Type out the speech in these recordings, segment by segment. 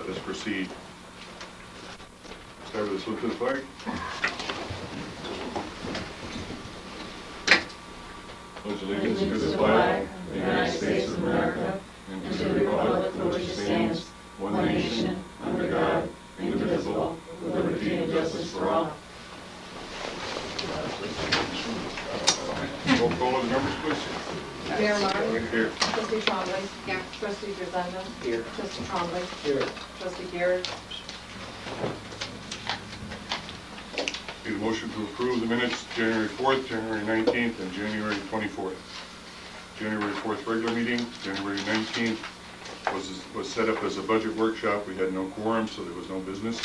Let's proceed. Start with a salute to the flag. Pledge allegiance to the flag of the United States of America and to the republic for which it stands, one nation, under God, indivisible, with liberty and justice for all. Roll call of the members, please. Mayor Martin. Here. Trustee Champlain. Here. Trustee Grisenda. Here. Trustee Champlain. Here. Trustee Garrett. Need a motion to approve the minutes January 4th, January 19th, and January 24th. January 4th regular meeting, January 19th was set up as a budget workshop. We had no quorum, so there was no business.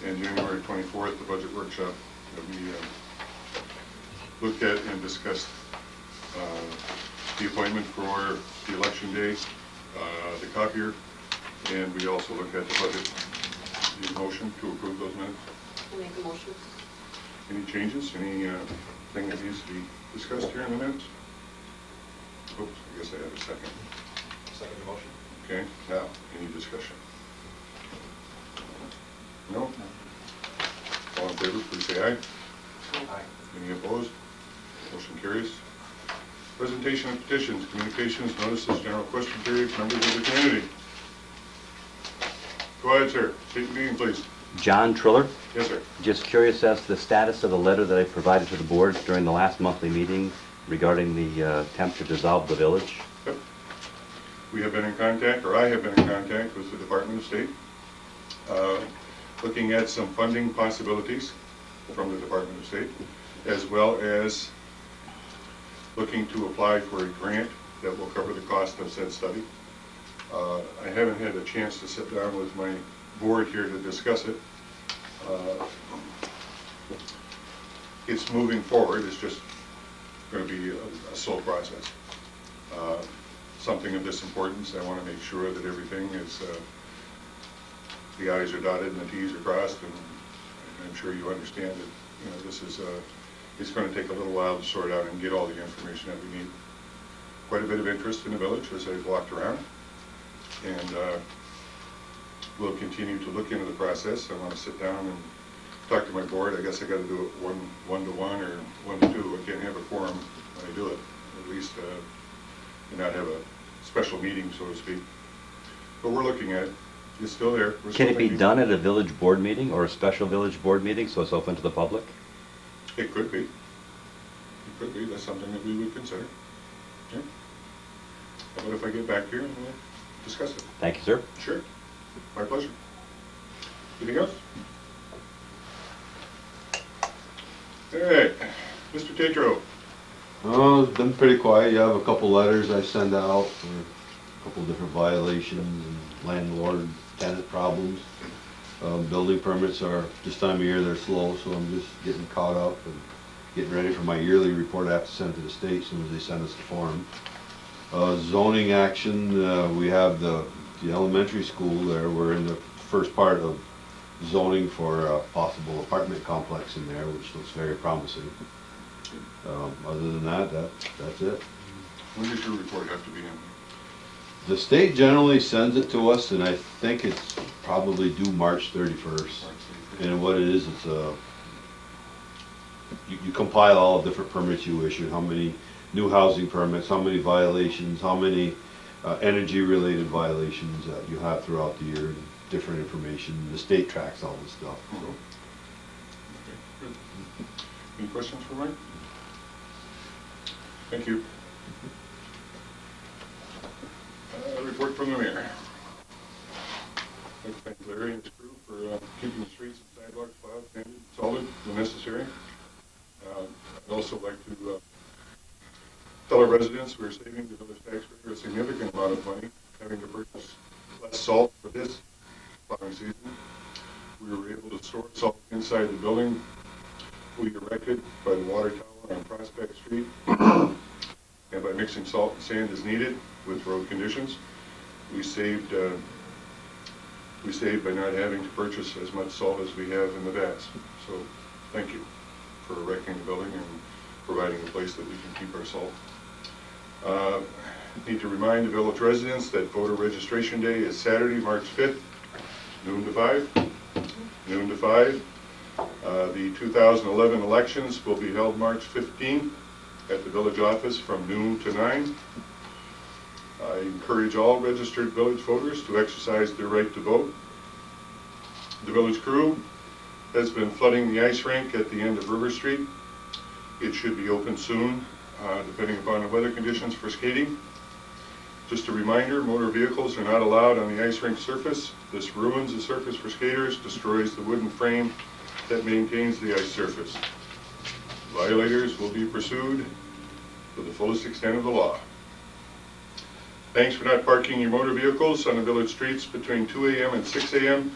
And January 24th, the budget workshop that we looked at and discussed the appointment for the election day, the copier, and we also looked at the budget. Need a motion to approve those minutes? I make a motion. Any changes? Any thing that needs to be discussed here in the minutes? Oops, I guess I have a second. Second motion. Okay, now, any discussion? No? All in favor, please say aye. Aye. Any opposed? Motion carries. Presentation of petitions, communications, notices, general question periods, members of the community. Go ahead, sir. State your name, please. John Triller. Yes, sir. Just curious as to the status of the letter that I provided to the board during the last monthly meeting regarding the attempt to dissolve the village. Yep. We have been in contact, or I have been in contact with the Department of State, looking at some funding possibilities from the Department of State, as well as looking to apply for a grant that will cover the cost of said study. I haven't had a chance to sit down with my board here to discuss it. It's moving forward. It's just going to be a slow process. Something of this importance, I want to make sure that everything is, the I's are dotted and the T's are crossed, and I'm sure you understand that, this is, it's going to take a little while to sort out and get all the information that we need. Quite a bit of interest in the village as I've walked around, and we'll continue to look into the process. I want to sit down and talk to my board. I guess I got to do it one-to-one or 1-to-2. I can't have a quorum when I do it, at least, and not have a special meeting, so to speak. But we're looking at it. It's still there. Can it be done at a village board meeting or a special village board meeting so it's open to the public? It could be. It could be. That's something that we would consider. Yeah. How about if I get back here and we'll discuss it? Thank you, sir. Sure. My pleasure. Anything else? All right. Mr. Tatro. Oh, it's been pretty quiet. You have a couple letters I send out for a couple different violations and landlord tenant problems. Building permits are, this time of year, they're slow, so I'm just getting caught up and getting ready for my yearly report I have to send to the state as soon as they send us the form. Zoning action, we have the elementary school there. We're in the first part of zoning for a possible apartment complex in there, which looks very promising. Other than that, that's it. When does your report have to be in? The state generally sends it to us, and I think it's probably due March 31st. And what it is, it's you compile all the different permits you issue, how many new housing permits, how many violations, how many energy-related violations that you have throughout the year, different information. The state tracks all this stuff. So. Okay, good. Any questions for Mike? Thank you. Report from the mayor. I'd like to thank Larry and his crew for keeping the streets and sidewalks plowed, painted, solid when necessary. I'd also like to tell our residents we're saving the village taxpayer a significant amount of money having to purchase less salt for this plowing season. We were able to store salt inside the building we erected by the water tower on Prospect Street, and by mixing salt and sand as needed with road conditions, we saved by not having to purchase as much salt as we have in the vats. So thank you for erecting the building and providing a place that we can keep our salt. Need to remind the village residents that voter registration day is Saturday, March 5th noon to 5? Noon to 5. The 2011 elections will be held March 15th at the village office from noon to 9. I encourage all registered village voters to exercise their right to vote. The village crew has been flooding the ice rink at the end of River Street. It should be open soon, depending upon the weather conditions for skating. Just a reminder, motor vehicles are not allowed on the ice rink surface. This ruins the surface for skaters, destroys the wooden frame that maintains the ice surface. Violators will be pursued to the fullest extent of the law. Thanks for not parking your motor vehicles on the village streets between 2 a.m. and 6 a.m.,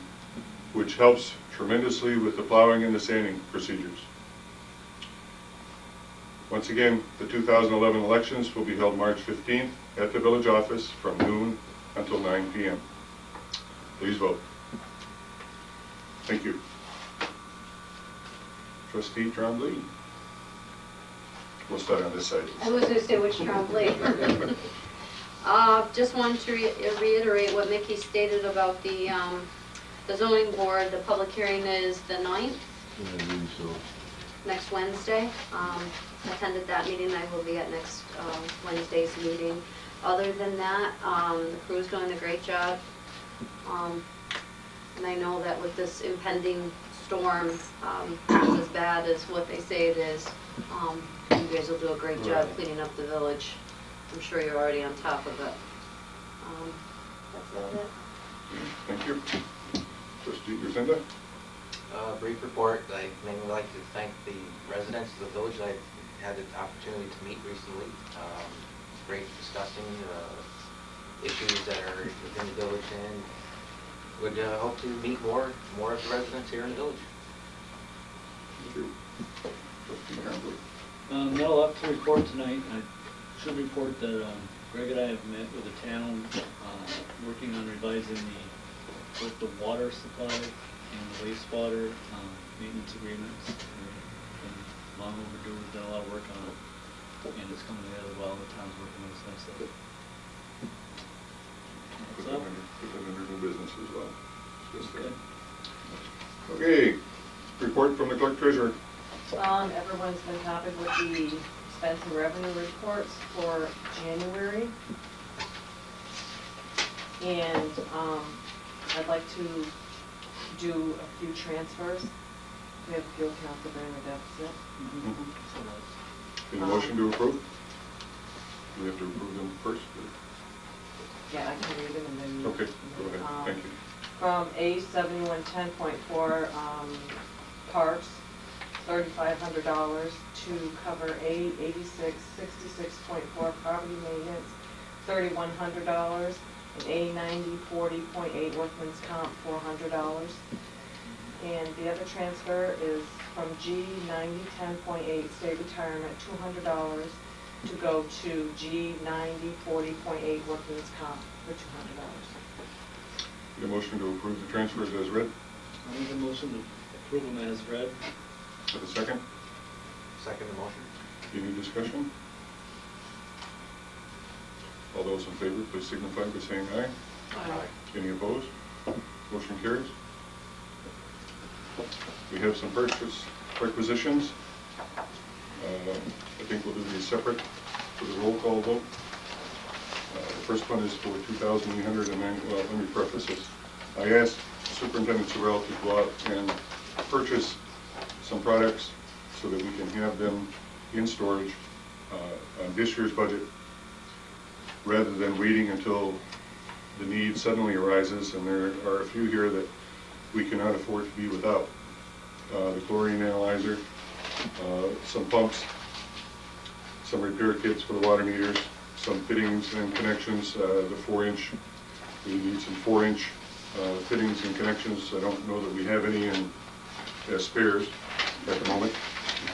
which helps tremendously with the plowing and the sanding procedures. Once again, the 2011 elections will be held March 15th at the village office from noon until 9 p.m. Please vote. Thank you. Trustee Trombley. We'll start on this side. I was going to say which Champlain. Just wanted to reiterate what Mickey stated about the zoning board. The public hearing is the 9th, Yeah, I think so. next Wednesday. Attended that meeting. I will be at next Wednesday's meeting. Other than that, the crew's doing a great job. And I know that with this impending storm, it's as bad as what they say it is. You guys will do a great job cleaning up the village. I'm sure you're already on top of it. That's about it. Thank you. Trustee Grisenda. Brief report. I mainly like to thank the residents of the village. I've had the opportunity to meet recently. It's great discussing issues that are within the village, and would hope to meet more of the residents here in the village. Thank you. Trustee Trombley. Not a lot to report tonight. I should report that Greg and I have met with the town, working on revising both the water supply and the wastewater maintenance agreements. We've been long overdue. We've done a lot of work on it, and it's coming together well. The town's working with us nicely. Put that under new business as well. Just Okay. Okay, report from the clerk treasurer. Everyone's been copied with the expense and revenue reports for January. And I'd like to do a few transfers. We have a few accounts that are in the deficit. Any motion to approve? Do we have to approve them first? Yeah, I can read them and then. Okay, go ahead, thank you. From A 7110.4, parks, $3,500 to cover A 8666.4 property maintenance, $3,100, and A 9040.8 workman's comp, $400. And the other transfer is from G 9010.8 state retirement, $200 to go to G 9040.8 workman's comp for $200. Need a motion to approve the transfers as read? I'll make a motion to approve them as read. Have a second? Second the motion. Any discussion? All those in favor, please signify by saying aye. Aye. Any opposed? Motion carries. We have some purchase requisitions. I think we'll do these separate for the roll call vote. The first one is for $2,890. Well, let me preface this. I asked Superintendent Sorrell to go out and purchase some products so that we can have them in storage on this year's budget, rather than waiting until the need suddenly arises, and there are a few here that we cannot afford to be without. The chlorine analyzer, some pumps, some repair kits for the water meters, some fittings and connections, the 4-inch. We need some 4-inch fittings and connections. I don't know that we have any in as spares at the moment.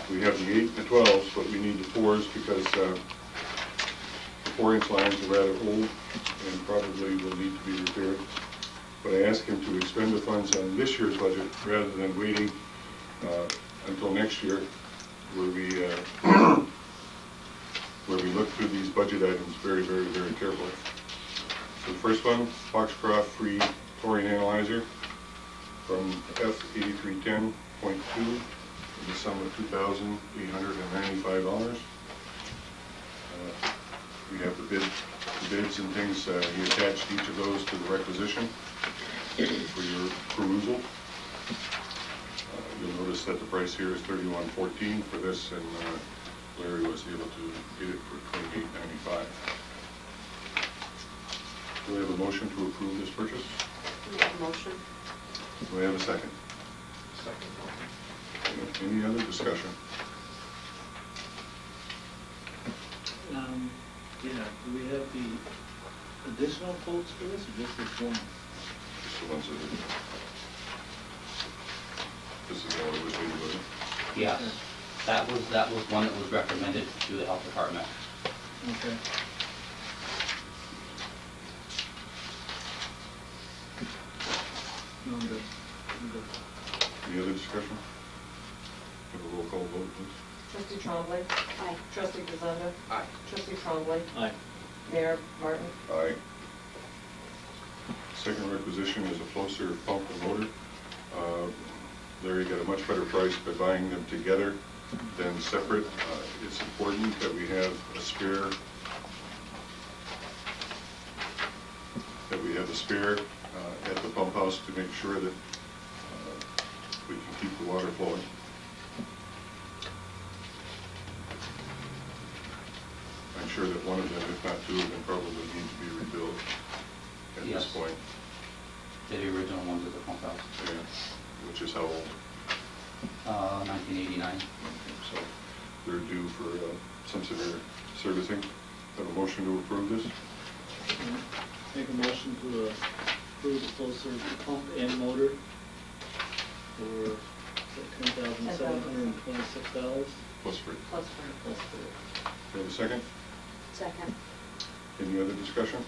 We have the 8 and the 12s, but we need the 4s because the 4-inch lines are rather old and probably will need to be repaired. But I asked him to expend the funds on this year's budget rather than waiting until next year, where we look through these budget items very, very, very carefully. So the first one, Foxcroft free chlorine analyzer, from F8310.2 in the sum of $2,895. We have the bids and things. He attached each of those to the requisition for your perusal. You'll notice that the price here is $31.14 for this, and Larry was able to get it for $28.95. Do we have a motion to approve this purchase? Make a motion. Do we have a second? Second. Any other discussion? Yeah, do we have the additional quotes for this, or just this one? Just the ones that are, this is all it was needed, wasn't it? Yes, that was one that was recommended to the health department. Okay. No, I'm good. I'm good. Any other discussion? Have a roll call vote, please. Trustee Trombley. Aye. Trustee Grisenda. Aye. Trustee Trombley. Aye. Mayor Martin. Aye. Second requisition is a Flowserve pump and motor. Larry got a much better price by buying them together than separate. It's important that we have a spare, at the pump house to make sure that we can keep the water flowing. I'm sure that one of them, if not two of them, probably need to be rebuilt at this Yes. point. They're the original ones at the pump house, Yeah, which is how old? 1989. So they're due for some severe servicing. Have a motion to approve this? Make a motion to approve the Flowserve pump and motor for $10,726 Plus free. Plus for plus for Have a second? Second. Any other discussion?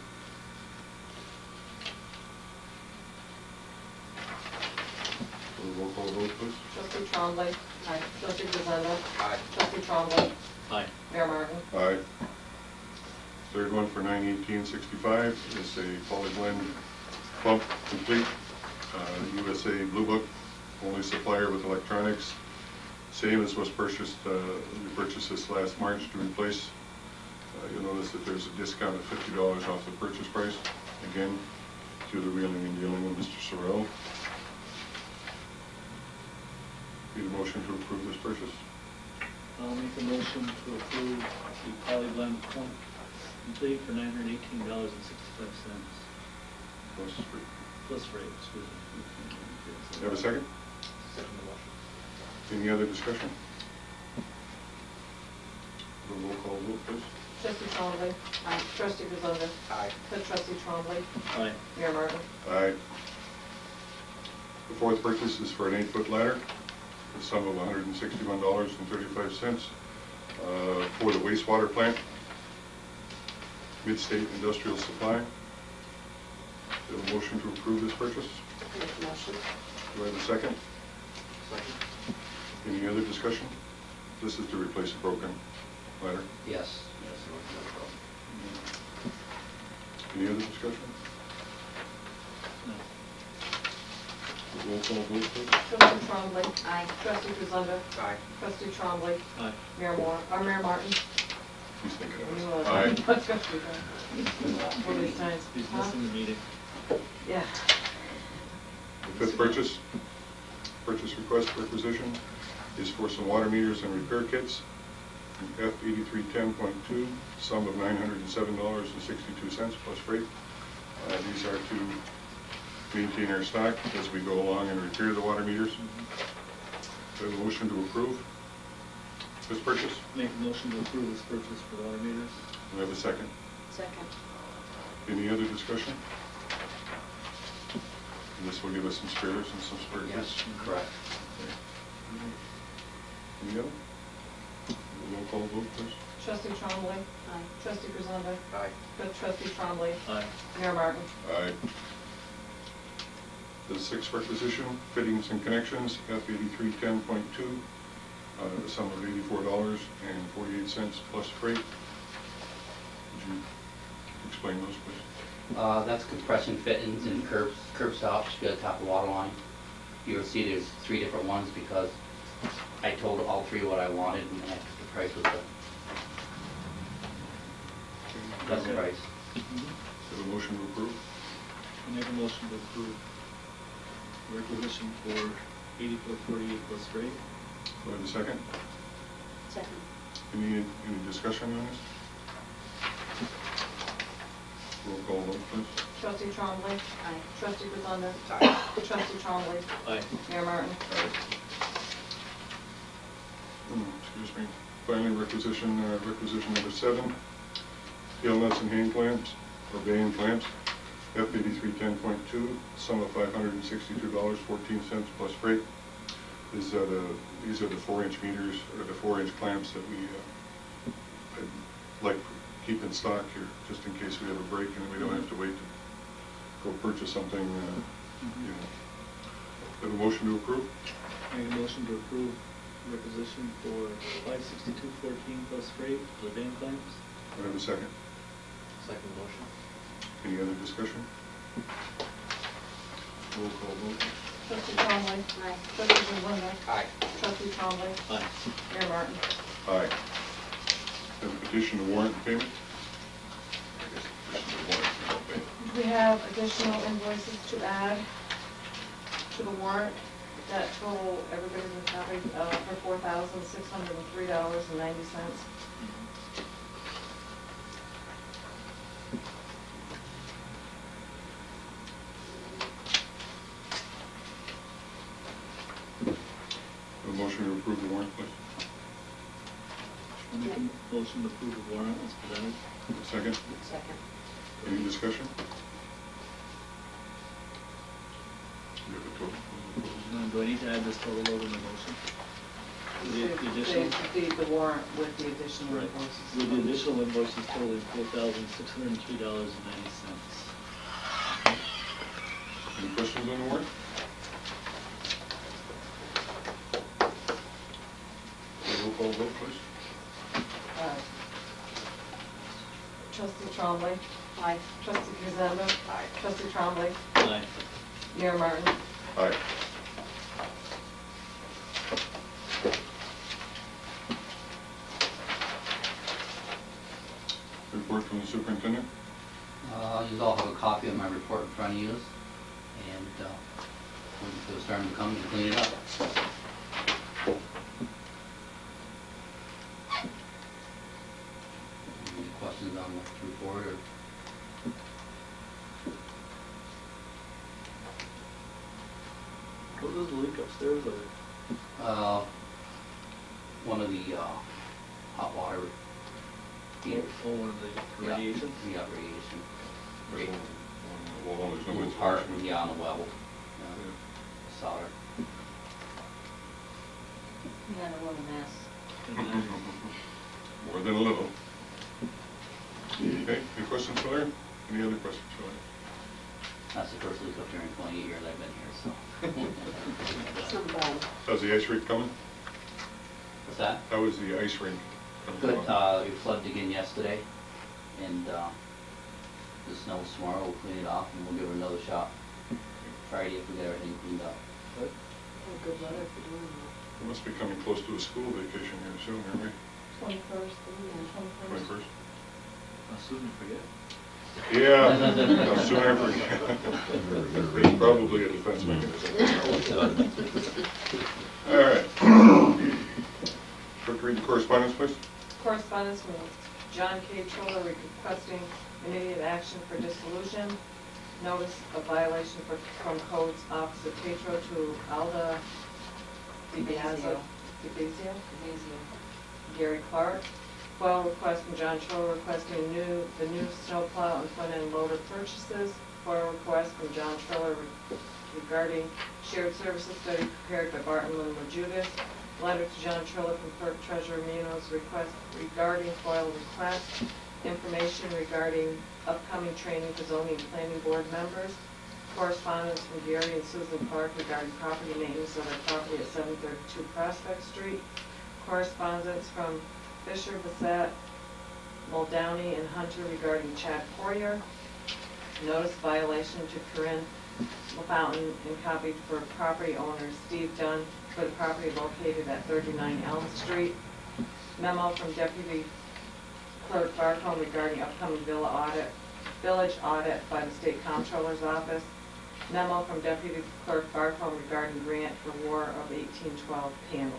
Roll call vote, please. Trustee Trombley. Aye. Trustee Grisenda. Aye. Trustee Trombley. Aye. Mayor Martin. Aye. Third one for 9/18/65 is a polyblend pump complete, USA Blue Book, only supplier with electronics. Same as was purchased, we purchased this last March to replace. You'll notice that there's a discount of $50 off the purchase price, again, to the wheeling and dealing with Mr. Sorrell. Need a motion to approve this purchase? I'll make a motion to approve the polyblend pump complete for $918.65. Plus free. Plus rate, excuse me. Have a second? Second motion. Any other discussion? A roll call vote, please. Trustee Trombley. Aye. Trustee Grisenda. Aye. Trustee Trombley. Aye. Mayor Martin. Aye. The fourth purchase is for an 8-foot ladder, the sum of $161.35 for the wastewater plant, Mid-State Industrial Supply. Do I have a motion to approve this purchase? Make a motion. Do I have a second? Second. Any other discussion? This is to replace a broken ladder. Yes. Any other discussion? No. Roll call vote, please. Trustee Trombley. Aye. Trustee Grisenda. Aye. Trustee Trombley. Aye. Mayor Martin. He's thinking of You, us. Aye. One of these times. He's Huh? missing the meeting. Yeah. The fifth purchase request requisition is for some water meters and repair kits, F8310.2, sum of $907.62 plus freight. These are to maintain our stock as we go along and repair the water meters. Do I have a motion to approve this purchase? Make a motion to approve this purchase for water meters. Do I have a second? Second. Any other discussion? This will give us some spares and some spare kits. Yes, correct. Any other? Roll call vote, please. Trustee Trombley. Aye. Trustee Grisenda. Aye. Trustee Trombley. Aye. Mayor Martin. Aye. The sixth requisition, fittings and connections, F8310.2, the sum of $84.48 plus freight. Would you explain those, please? That's compression fittings and curb stops, you gotta top the water line. you'll see there's 3 different ones because I told all 3 what I wanted and I took the price with the best Okay. price. Have a motion to approve? I make a motion to approve requisition for 8448 plus rate. Do I have a second? Second. Any discussion on this? Roll call vote, please. Trustee Trombley. Aye. Trustee Gisenda. Aye. Trustee Trombley. Aye. Mayor Martin. Excuse me. Finally, requisition number 7, steel nuts and hand clamps, or band clamps, F8310.2, sum of $562.14 plus freight. These are the 4-inch meters, or the 4-inch clamps that I'd like to keep in stock here, just in case we have a break and we don't have to wait to go purchase something, you know. Have a motion to approve? Make a motion to approve requisition for 562.14 plus freight for the band clamps. Do I have a second? Second motion. Any other discussion? Roll call vote. Trustee Trombley. Aye. Trustee Gisenda. Aye. Trustee Trombley. Aye. Mayor Martin. Aye. Have a petition to warrant payment? I guess petition to warrant, no payment. We have additional invoices to add to the warrant that total, everybody's a copy, for $4,603.90. A motion to approve the warrant, please. I make a motion to approve the warrant as presented. Second? Second. Any discussion? You have a total? Do I need to add this total over in the motion? The additional? The warrant with the additional Right. invoices. With the additional invoices totaling $4,603.90. Any questions on the warrant? Roll call vote, please. Trustee Trombley. Aye. Trustee Gisenda. Aye. Trustee Trombley. Aye. Mayor Martin. Aye. Report from the superintendent? You all have a copy of my report in front of you, and waiting for the storm to come and clean it up. Any questions on the report or? What was the leak upstairs or? One of the hot water heaters. Oh, one of the radiations? Yeah, radiation. There's one on the wall, there's no Little part, insulation. yeah, on the well, Yeah. solder. Yeah, a little mess. More than a little. Okay, any questions, Claire? Any other questions, Claire? That's the first leak up there in 28 years I've been here, so. It's not bad. How's the ice rink coming? What's that? How is the ice rink coming Good, along? it flooded again yesterday, and the snow tomorrow, we'll clean it off and we'll give it another shot Friday if we get everything cleaned up. Good. Good weather for doing that. We must be coming close to a school vacation here soon, aren't we? 21st. 21st? I'll soon forget. Yeah, no, soon after. It's probably a defense mechanism. All right. Clerk, read the correspondence, please. Correspondence from John K. Troller requesting immediate action for dissolution. Notice of violation from codes Officer Tetro to Alda DiBiasio. Gary Clark. FOIL request from John Troller requesting the new snowplow and front-end loader purchases. FOIL request from John Troller regarding shared services study prepared by Barton Lynn Judas. Letter to John Troller from Clerk Treasurer Munoz request regarding FOIL request. Information regarding upcoming training for zoning and planning board members. Correspondence from Gary and Susan Clark regarding property maintenance of their property at 732 Prospect Street. Correspondence from Fisher, Bissett, Muldowney, and Hunter regarding Chad Poirier. Notice violation to Corinne Fountain and copied for property owner Steve Dunn for the property located at 39 Elm Street. Memo from Deputy Clerk Barcombe regarding upcoming village audit by the State Comptroller's Office. Memo from Deputy Clerk Barcombe regarding grant for War of 1812 panels.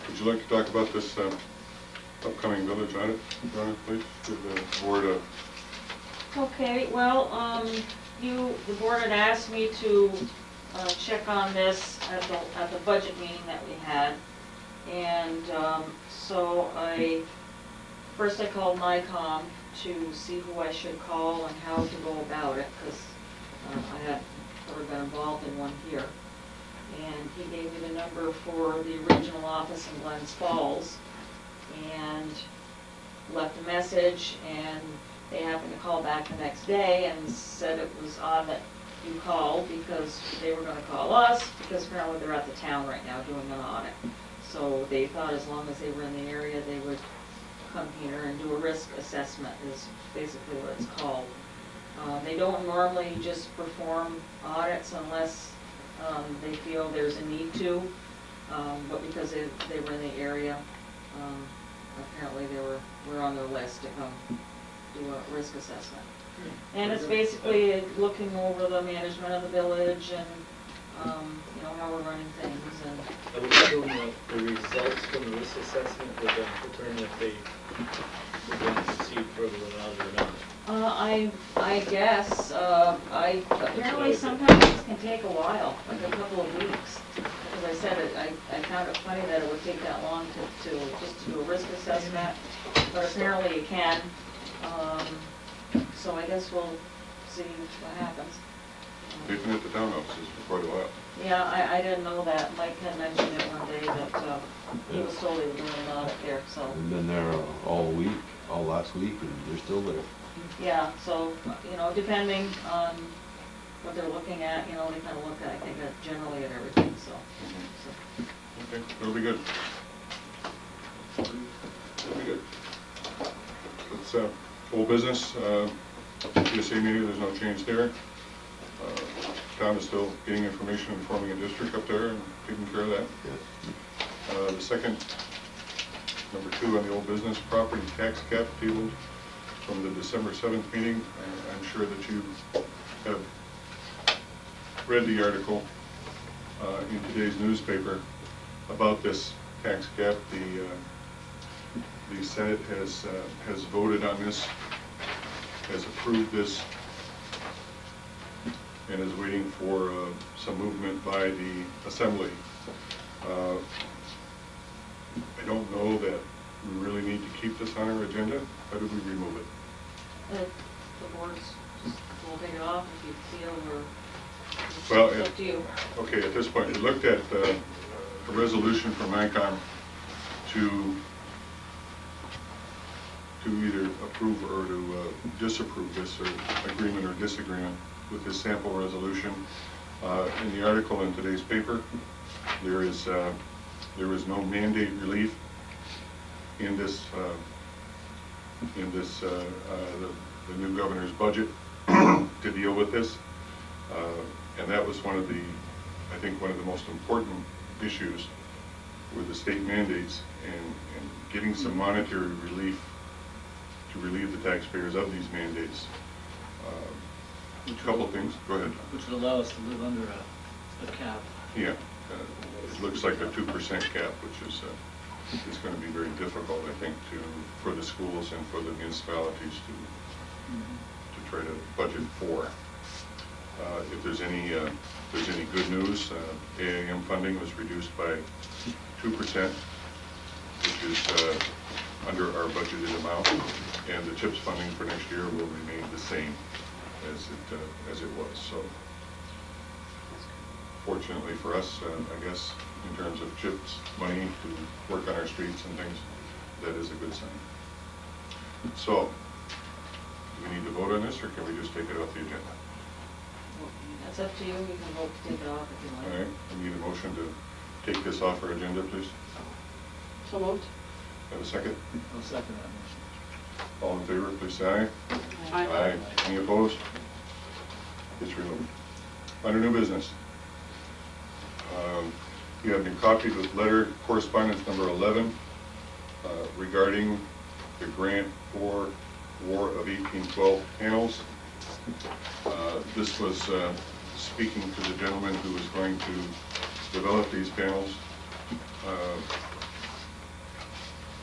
Would you like to talk about this upcoming village audit, Donna, please, to the board? Okay, well, the board had asked me to check on this at the budget meeting that we had. And so first I called NICOM to see who I should call and how to go about it, because I had never been involved in one here. And he gave me the number for the regional office in Glens Falls and left a message, and they happened to call back the next day and said it was odd that you called because they were gonna call us, because apparently they're at the town right now doing an audit. So they thought as long as they were in the area, they would come here and do a risk assessment, is basically what it's called. They don't normally just perform audits unless they feel there's a need to, but because they were in the area, apparently they were on their list to come do a risk assessment. And it's basically looking over the management of the village and, you know, how we're running things and. I would assume the results from the risk assessment would then determine if they would then proceed further with it or not. I guess, apparently sometimes it can take a while, like a couple of weeks. As I said, I found it funny that it would take that long to just do a risk assessment, but apparently it can. So I guess we'll see what happens. They've been at the town offices for quite a while. Yeah, I didn't know that. Mike had mentioned it one day that he was told he was doing an audit there, so. I've been there all week, all last week, and they're still there. Yeah, so, you know, depending on what they're looking at, you know, they kind of look at, I think, generally at everything, so. Okay, that'll be good. That'll be good. It's full business. PSA meeting, there's no change there. Town is still getting information and forming a district up there and taking care of that. Yes. The second, number 2 on the old business, property tax cap tabled from the December 7th meeting. I'm sure that you have read the article in today's newspaper about this tax cap. The Senate has voted on this, has approved this, and is waiting for some movement by the Assembly. I don't know that we really need to keep this on our agenda. How do we remove it? The boards just will take it off if you feel we're, Well, it's up to you. Okay, at this point, we looked at a resolution from NICOM to either approve or to disapprove this, or agreement or disagreement with this sample resolution. In the article in today's paper, there is no mandate relief in this the new governor's budget to deal with this, and that was one of the, I think, one of the most important issues with the state mandates and getting some monetary relief to relieve the taxpayers of these mandates. A couple of things. Go ahead. Which would allow us to live under a cap. Yeah, it looks like a 2% cap, which is going to be very difficult, I think, for the schools and for the municipalities to try to budget for. If there's any good news, AAM funding was reduced by 2%, which is under our budgeted amount, and the CHIPS funding for next year will remain the same as it was. So, fortunately for us, I guess, in terms of CHIPS money to work on our streets and things, that is a good sign. So, do we need to vote on this, or can we just take it off the agenda? That's up to you. You can vote to take it off if you All like. right, we need a motion to take this off our agenda, please. So moved. Have a second? I'll second that motion. All in favor, please say aye. Aye. Any opposed? It's removed. Under new business, you have been copied with letter correspondence number 11 regarding the grant for War of 1812 panels. This was speaking to the gentleman who was going to develop these panels.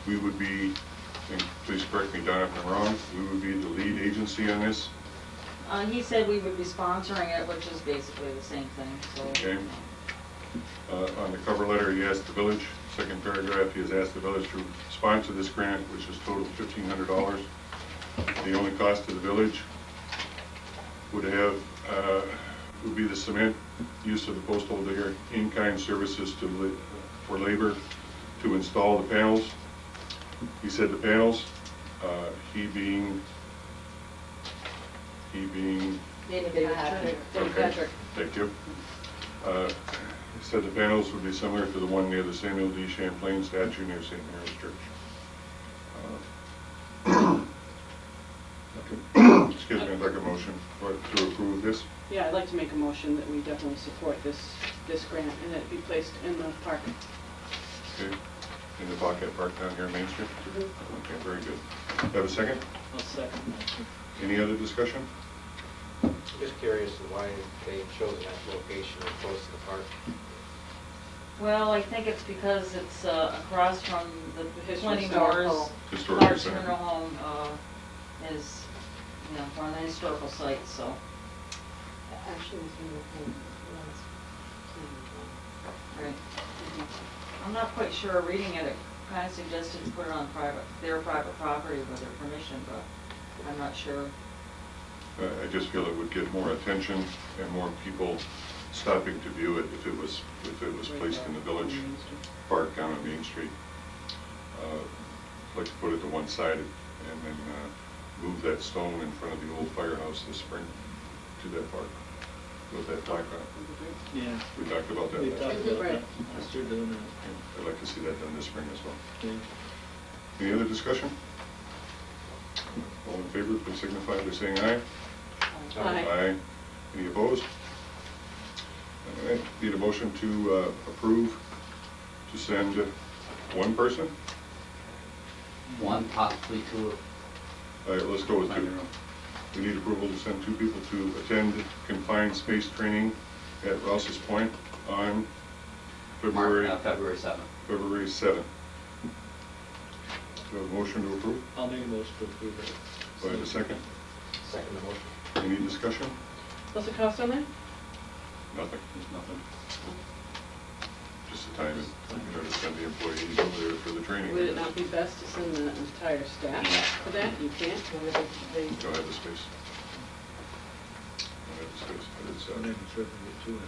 We would be, and please correct me, Don, if I'm wrong, we would be the lead agency on this. He said we would be sponsoring it, which is basically the same thing, so. Okay. On the cover letter, he asked the village, second paragraph, he has asked the village to sponsor this grant, which is total $1,500. The only cost to the village would be the cement, use of the postal digger, in-kind services for labor to install the panels. He said the panels, he being David Patrick. Okay, thank you. He said the panels would be similar to the one near the Samuel D. Champlain statue near St. Mary's Church. Excuse me, I'd like a motion to approve this. Yeah, I'd like to make a motion that we definitely support this grant and that it be placed in the park. Okay, in the Bobcat Park down here on Main Street? Okay, very good. Have a second? I'll second that. Any other discussion? Just curious why they chose that location as close to the park. Well, I think it's because it's across from the Plenty Historical. Moore's Historical large center. funeral home is, you know, one of the historical sites, so. Actually, it's been Right. I'm not quite sure, reading it, it kind of suggested to put it on their private property with their permission, but I'm not sure. I just feel it would get more attention and more people stopping to view it if it was placed in the village park down on Main Street. I'd like to put it to one side and then move that stone in front of the old firehouse this spring to that park with that plaque on it. Yeah, We talked about that we last talked year. about that. Right. Yes, you're doing that. I'd like to see that done this spring as well. Okay. Any other discussion? All in favor, please signify by saying aye. Aye. Any opposed? All right, need a motion to approve to send one person? One, possibly two. All right, let's go with two. We need approval to send two people to attend confined space training at Rouse's Point on February 7th. 7th. Do you have a motion to approve? I'll make a motion to approve it. Do I have a second? Second the motion. Any discussion? What's the cost on that? Nothing. Nothing. Just the time, to send the employees over there for the training. Would it not be best to send the entire staff to that? You can't? They- Don't have the space. Don't have the space, but it's, I'm not even sure if we get two in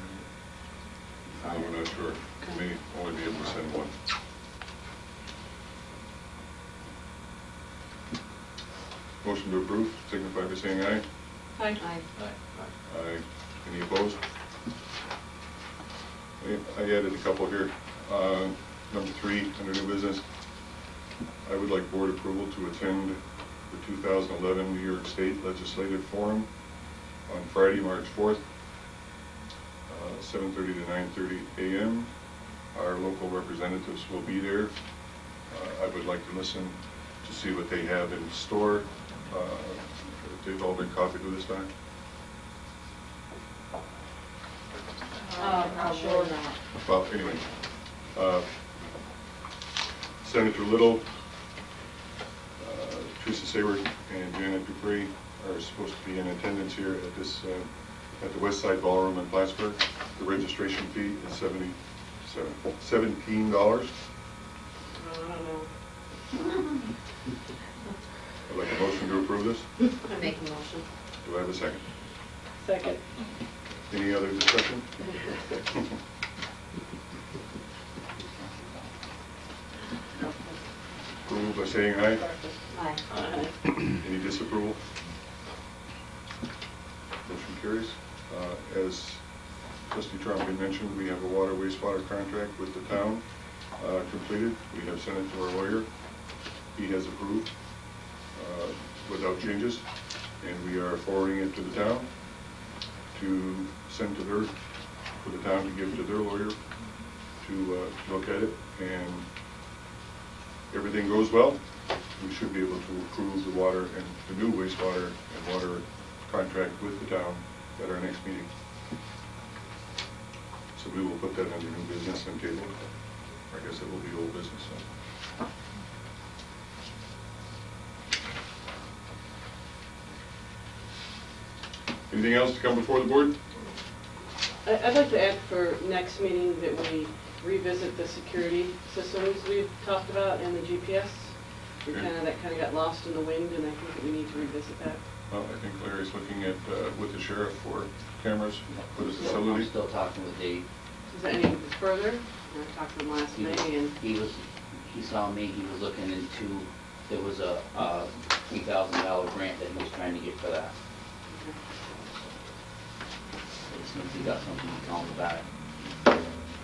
no, we're not sure. We may only be able to send one. Motion to approve, signify by saying aye. Aye. Aye. Any opposed? I added a couple here. Number 3, under new business, I would like board approval to attend the 2011 New York State Legislative Forum on Friday, March 4th, 7:30 to 9:30 a.m. Our local representatives will be there. I would like to listen to see what they have in store. They've all been copied with this time. Not sure. Well, anyway, Senator Little, Teresa Sayward, and Janet Dupree are supposed to be in attendance here at this, at the West Side Ballroom in Plattsburgh. The registration fee is $17. I don't know. I'd like a motion to approve this. I make a motion. Do I have a second? Second. Any other discussion? Approval by saying aye. Aye. Any disapproval? Motion carries. As Trustee Champlain mentioned, we have a water wastewater contract with the town completed. We have sent it to our lawyer. He has approved. without changes, and we are forwarding it to the town to send to their, for the town to give to their lawyer to look at it, and everything goes well, we should be able to approve the water and the new wastewater and water contract with the town at our next meeting. So we will put that under new business and table it. I guess it will be old business, so. Anything else to come before the board? I'd like to add for next meeting that we revisit the security systems we've talked about and the GPS. Okay. That kind of got lost in the wind, and I think that we need to revisit that. Well, I think Larry's looking at, with the sheriff for cameras for the I'm facility. still talking with Dave. Is that any further? I talked to him last May, and He saw me, he was looking into, there was a $3,000 grant that he was trying to get for that. As soon as he got something, he called me back.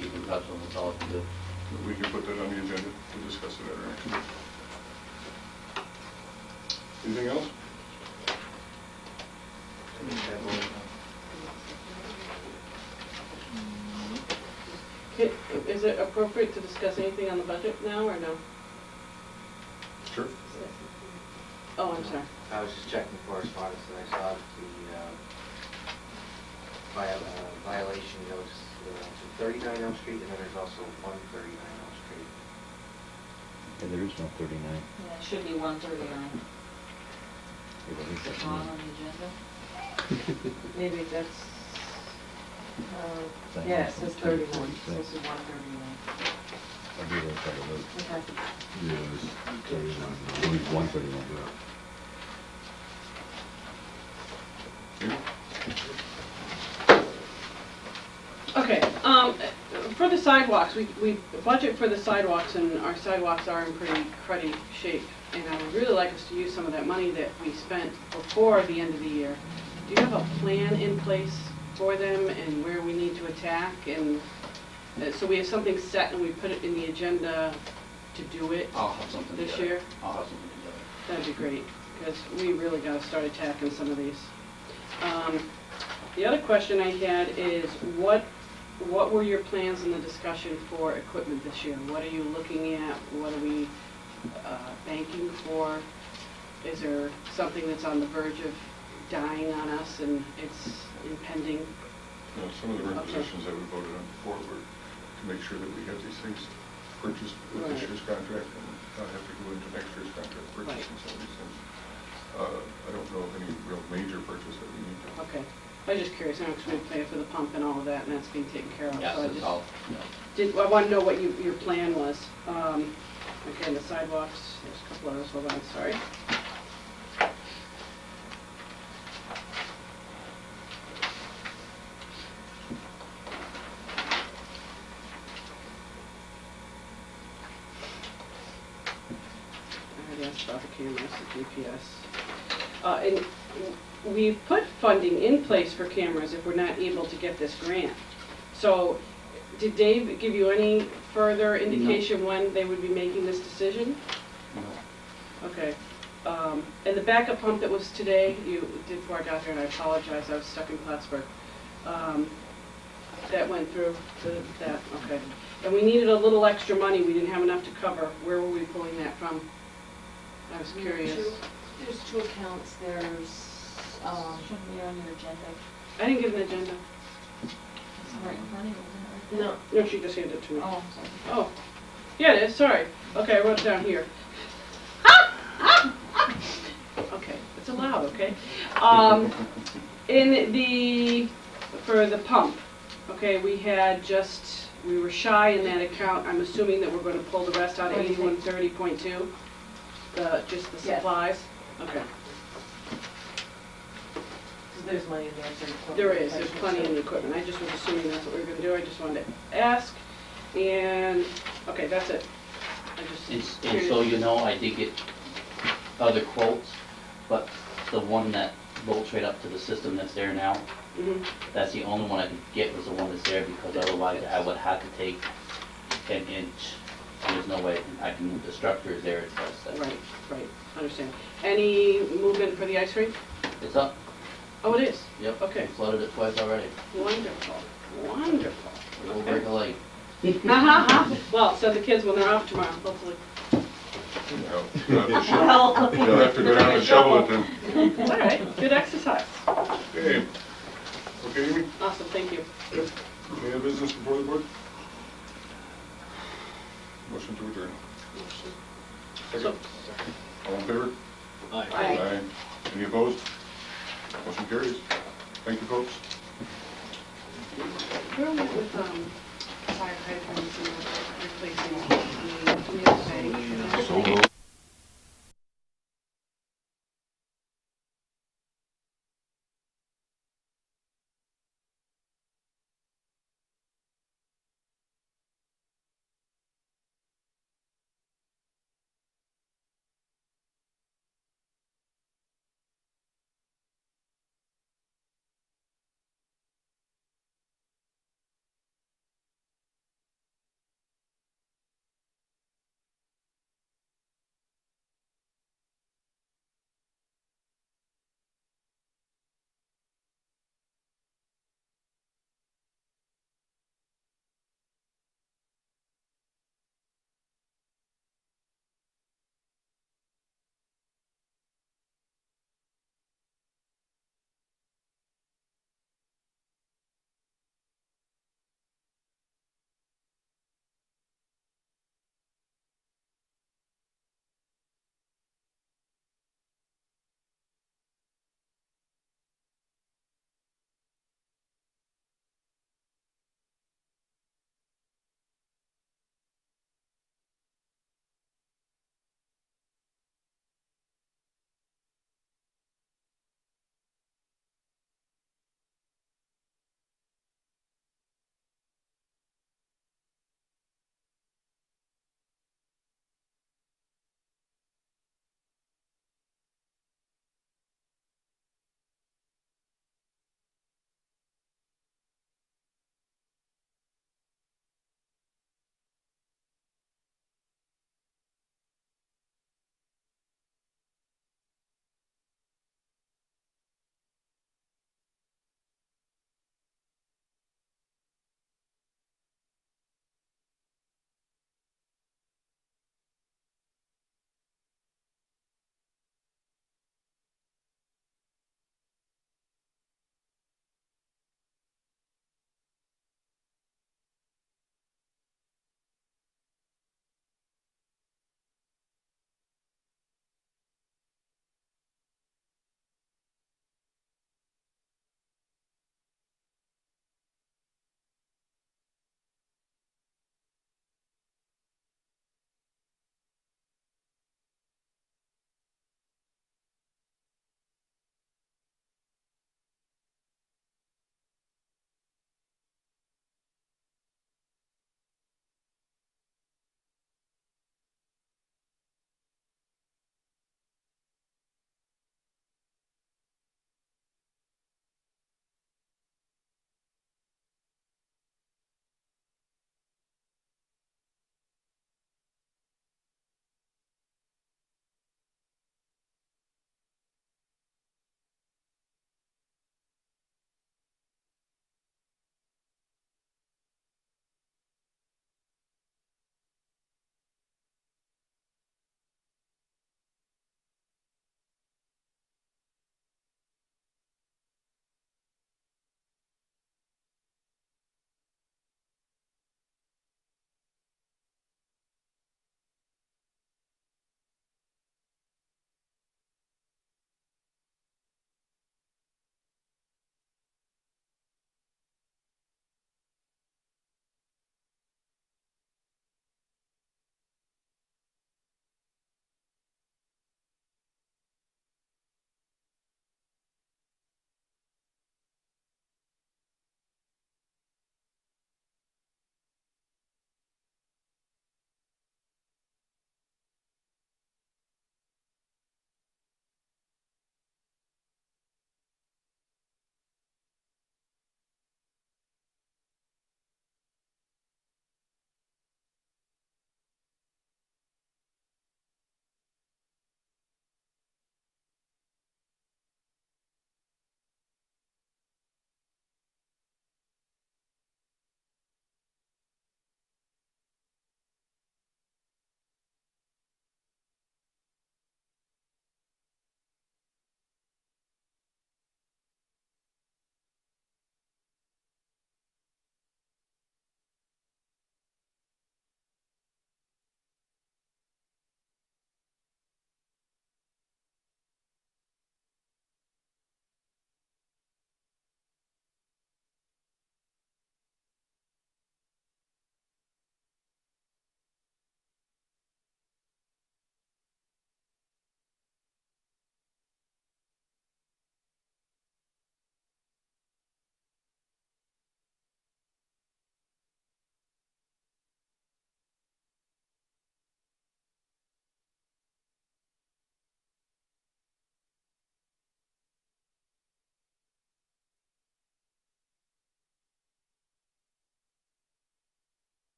Keep in touch with him, that's all I can do. We can put that on the agenda to discuss it at our next meeting. Anything else? is it appropriate to discuss anything on the budget now, or no? Sure. Oh, I'm sorry. I was just checking correspondence and I saw that the violation notice to 39 Elm Street, and then there's also 139 Elm Street. And there is no 39. Yeah, it should be 139. Is it not on the agenda? Maybe that's, yeah, it says 39, so this is 139. I'll do that for the vote. Okay. Yeah, it's 39. It was 139. Okay, for the sidewalks, we budget for the sidewalks, and our sidewalks are in pretty cruddy shape. And I would really like us to use some of that money that we spent before the end of the year. Do you have a plan in place for them and where we need to attack? And so we have something set and we put it in the agenda to do it I'll have something this together. year? I'll have something together. That'd be great, because we really gotta start attacking some of these. The other question I had is, what were your plans in the discussion for equipment this year? What are you looking at? What are we banking for? Is there something that's on the verge of dying on us and it's impending? Some of the Okay. requisitions that we voted on before were to make sure that we have these things purchased with this Right. year's contract and not have to go into next year's contract purchasing some of these things. I don't know of any real major purchase that we need to. Okay, I was just curious, I know, because we pay for the pump and all of that, and that's being taken care of. Yes, So I it's just all, I want to know what your plan was. Okay, the sidewalks, there's a couple others, hold on, sorry. I already asked about the cameras, the GPS. And we've put funding in place for cameras if we're not able to get this grant. So, did Dave give you any further indication when they would be making this decision? no. Okay. And the backup pump that was today, you did before I got here, and I apologize, I was stuck in Plattsburgh. That went through to that, okay. And we needed a little extra money, we didn't have enough to cover. Where were we pulling that from? I was curious. There's two accounts, there's, Shouldn't be on your agenda. I didn't get an agenda. It's right in front of you, isn't it? no, No, she just handed it to me. Oh, sorry. Oh, yeah, it is, sorry. Okay, I wrote it down here. Okay, it's allowed, okay? For the pump, okay, we were shy in that account. I'm assuming that we're gonna pull the rest out of 8130.2, just the Yes. supplies? Okay, There's money in there for equipment. there's plenty in the equipment. I just was assuming that's what we were gonna do. I just wanted to ask. And, okay, that's it. I just And so you know, I did get other quotes, but the one that bolts right up to the system that's there now, Mhm. that's the only one I could get was the one that's there, because otherwise I would have to take an inch there's no way I can move the structure is there, it's best. Right, right, understand. Any movement for the ice rink? It's up, Oh, it is? yep. Okay. We flooded it twice already. Wonderful, wonderful. We'll break a leg. Well, send the kids when they're off tomorrow, hopefully. You'll have to shovel- Well, you'll have to go down and shovel it then. All right, good exercise. Okay. Okay, Amy? Awesome, thank you. Any other business before the board? Motion to adjourn. So, All in favor? Aye. Any opposed? Motion carries. Thank you, folks. where are we with, fire hydrants and replacing the community bank? So moved.